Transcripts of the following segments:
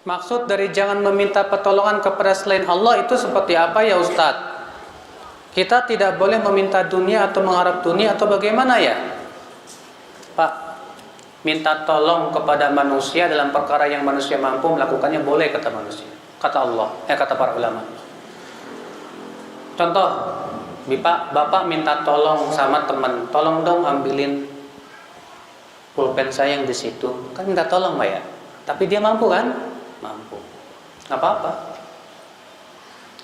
Maksud dari jangan meminta pertolongan kepada selain Allah itu seperti apa ya Ustadz? Kita tidak boleh meminta dunia atau mengharap dunia atau bagaimana ya Pak? Minta tolong kepada manusia dalam perkara yang manusia mampu melakukannya boleh kata manusia, kata Allah, kata para ulama. Contoh, Bapak minta tolong sama teman, tolong dong ambilin pulpen saya yang di situ. Kan minta tolong Pak ya. Tapi dia mampu kan? Mampu. Nggak apa-apa.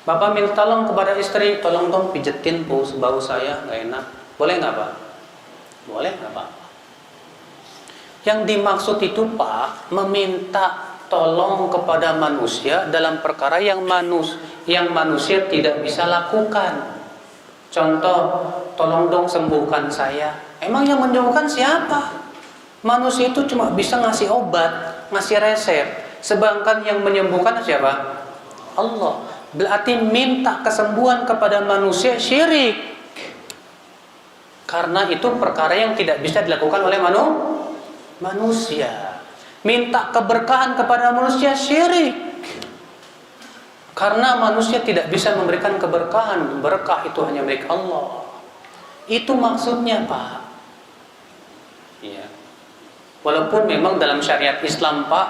Bapak minta tolong kepada istri, tolong dong pijetin bau saya nggak enak. Boleh nggak Pak? Boleh nggak Pak? Yang dimaksud itu Pak, meminta tolong kepada manusia dalam perkara yang manusia tidak bisa lakukan. Contoh, tolong dong sembuhkan saya. Emang yang menyembuhkan siapa? Manusia itu cuma bisa ngasih obat, ngasih resep. Sedangkan yang menyembuhkan siapa? Allah. Berarti minta kesembuhan kepada manusia syirik. Karena itu perkara yang tidak bisa dilakukan oleh manusia. Minta keberkahan kepada manusia syirik. Karena manusia tidak bisa memberikan keberkahan. Berkah itu hanya milik Allah. Itu maksudnya Pak. Iya. Walaupun memang dalam syariat Islam Pak,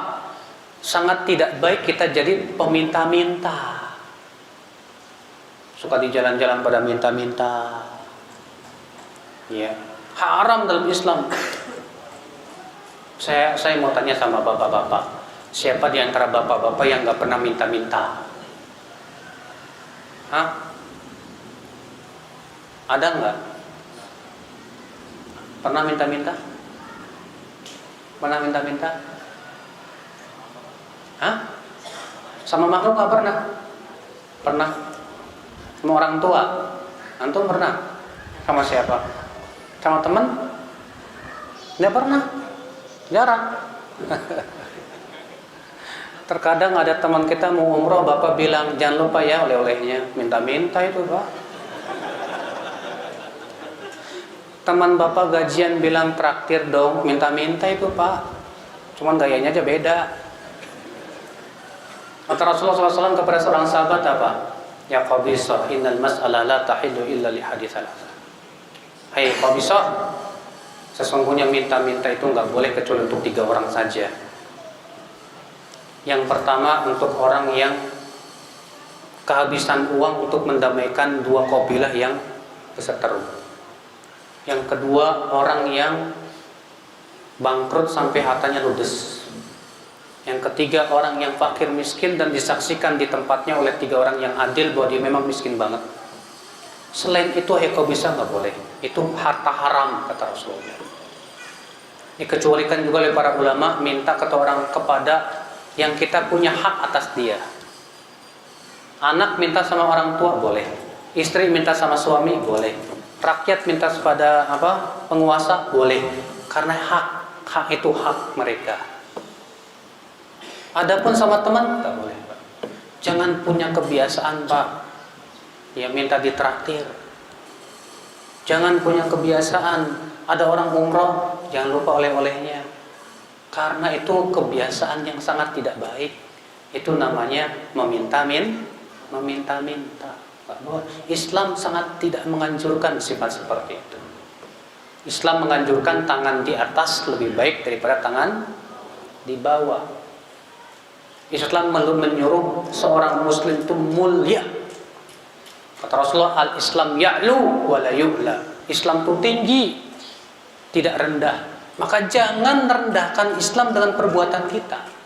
sangat tidak baik kita jadi peminta-minta. Suka di jalan-jalan pada minta-minta. Ya, haram dalam Islam. Saya mau tanya sama bapak-bapak, siapa di antara bapak-bapak yang nggak pernah minta-minta? Hah? Ada nggak? Pernah minta-minta? Pernah minta-minta? Hah? Sama makhluk nggak pernah? Pernah? Sama orang tua? Antum pernah? Sama siapa? Sama teman? Nggak pernah? Jarang. Terkadang ada teman kita mau umroh, bapak bilang jangan lupa ya oleh-olehnya. Minta-minta itu Pak. Teman bapak gajian bilang traktir dong, minta-minta itu Pak. Cuman gayanya aja beda. Kata Rasulullah SAW kepada seorang sahabat apa? Ya Qabisah, innal mas'ala la tahidu illa li hadits salasah. Hai Qabisah, sesungguhnya minta-minta itu nggak boleh kecuali untuk 3 orang saja. Yang pertama untuk orang yang kehabisan uang untuk mendamaikan 2 kabilah yang berseteru. Yang kedua orang yang bangkrut sampai hartanya ludes. Yang ketiga orang yang fakir miskin dan disaksikan di tempatnya oleh 3 orang yang adil bahwa dia memang miskin banget. Selain itu bisa nggak boleh. Itu harta haram kata Rasulullah. Dikecualikan juga oleh para ulama, minta kepada yang kita punya hak atas dia. Anak minta sama orang tua boleh. Istri minta sama suami boleh. Rakyat minta kepada penguasa boleh. Karena hak itu hak mereka. Adapun sama teman tak boleh Pak. Jangan punya kebiasaan Pak ya minta ditraktir. Jangan punya kebiasaan ada orang umroh jangan lupa oleh-olehnya. Karena itu kebiasaan yang sangat tidak baik. Itu namanya meminta-minta. Islam sangat tidak menganjurkan sifat seperti itu. Islam menganjurkan tangan di atas lebih baik daripada tangan di bawah. Islam menyuruh seorang muslim itu mulia. Kata Rasulullah, al-Islam ya'lu wa la yu'la. Islam itu tinggi, tidak rendah. Maka jangan rendahkan Islam dengan perbuatan kita.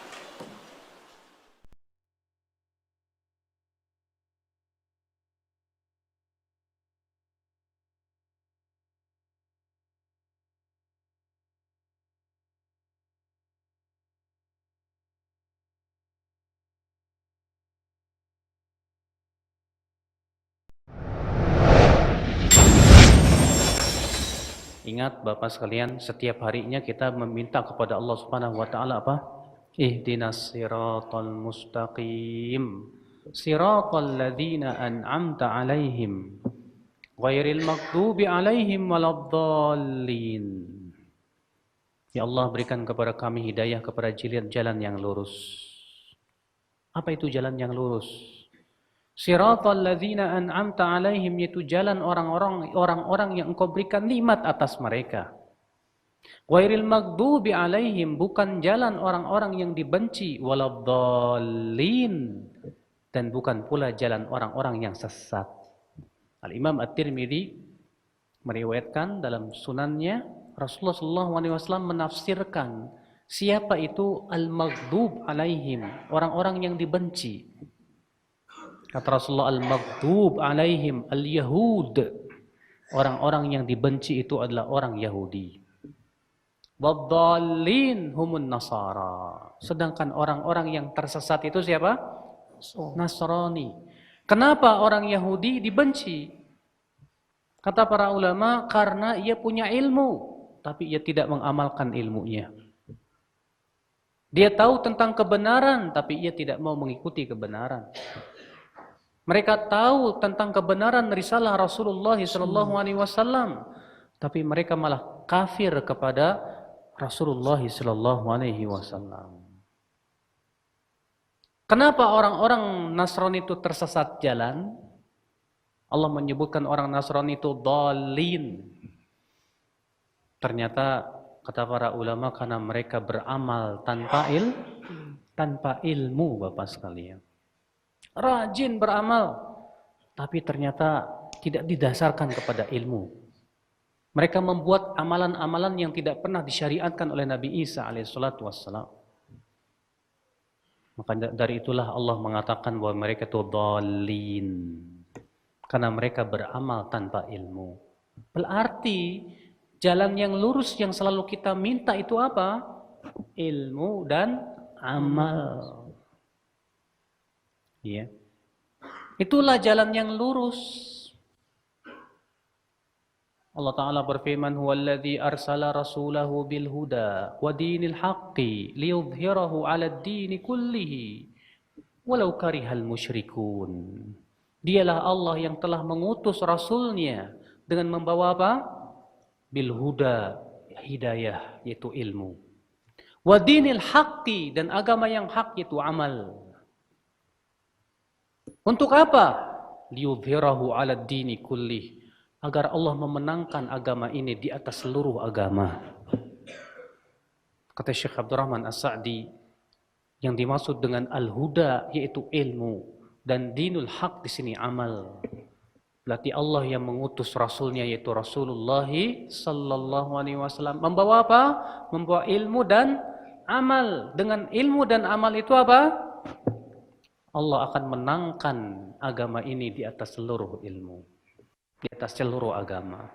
Ingat Bapak sekalian, setiap harinya kita meminta kepada Allah Subhanahu wa taala apa? Ihdinas siratal mustaqim. Siratal ladzina an'amta 'alaihim ghairil maghdubi 'alaihim waladdallin. Ya Allah, berikan kepada kami hidayah kepada jalan yang lurus. Apa itu jalan yang lurus? Siratal ladzina an'amta alaihim, yaitu jalan orang-orang yang engkau berikan nikmat atas mereka. Ghairil maghdubi alaihim, bukan jalan orang-orang yang dibenci, waladdallin, dan bukan pula jalan orang-orang yang sesat. Al-Imam At-Tirmidzi meriwayatkan dalam sunannya, Rasulullah SAW menafsirkan siapa itu al-maghdub alaihim, orang-orang yang dibenci. Kata Rasulullah, al-maghdub alaihim al-yahud, orang-orang yang dibenci itu adalah orang Yahudi. Waddallin humun nasara, sedangkan orang-orang yang tersesat itu siapa? Nasrani. Kenapa orang Yahudi dibenci? Kata para ulama, karena ia punya ilmu, tapi ia tidak mengamalkan ilmunya. Dia tahu tentang kebenaran, tapi ia tidak mau mengikuti kebenaran. Mereka tahu tentang kebenaran risalah Rasulullah SAW, tapi mereka malah kafir kepada Rasulullah SAW. Kenapa orang-orang Nasrani itu tersesat jalan? Allah menyebutkan orang Nasrani itu dhalin. Ternyata kata para ulama karena mereka beramal tanpa ilmu, Bapak sekalian. Rajin beramal, tapi ternyata tidak didasarkan kepada ilmu. Mereka membuat amalan-amalan yang tidak pernah disyariatkan oleh Nabi Isa alaihissalatu wassalam. Maka dari itulah Allah mengatakan bahwa mereka itu dhalin, karena mereka beramal tanpa ilmu. Berarti jalan yang lurus yang selalu kita minta itu apa? Ilmu dan amal. Ya. Itulah jalan yang lurus. Allah Ta'ala berfirman, huwallazi arsala rasulahu bil huda wa dinil haqqi liyudhhirahu 'alad dini kullihi walau karihal musyrikun. Dialah Allah yang telah mengutus rasulnya dengan membawa apa? Bil huda, hidayah, yaitu ilmu. Wa dinil haqqi, dan agama yang hak, yaitu amal. Untuk apa? Liyudhhirahu 'alad dini kullih, agar Allah memenangkan agama ini di atas seluruh agama. Kata Syekh Abdurrahman As-Sa'di, yang dimaksud dengan al-huda yaitu ilmu, dan dinul haq di sini amal. Berarti Allah yang mengutus rasulnya yaitu Rasulullah sallallahu alaihi wasallam membawa apa? Membawa ilmu dan amal. Dengan ilmu dan amal itu apa? Allah akan menangkan agama ini di atas seluruh ilmu, di atas seluruh agama.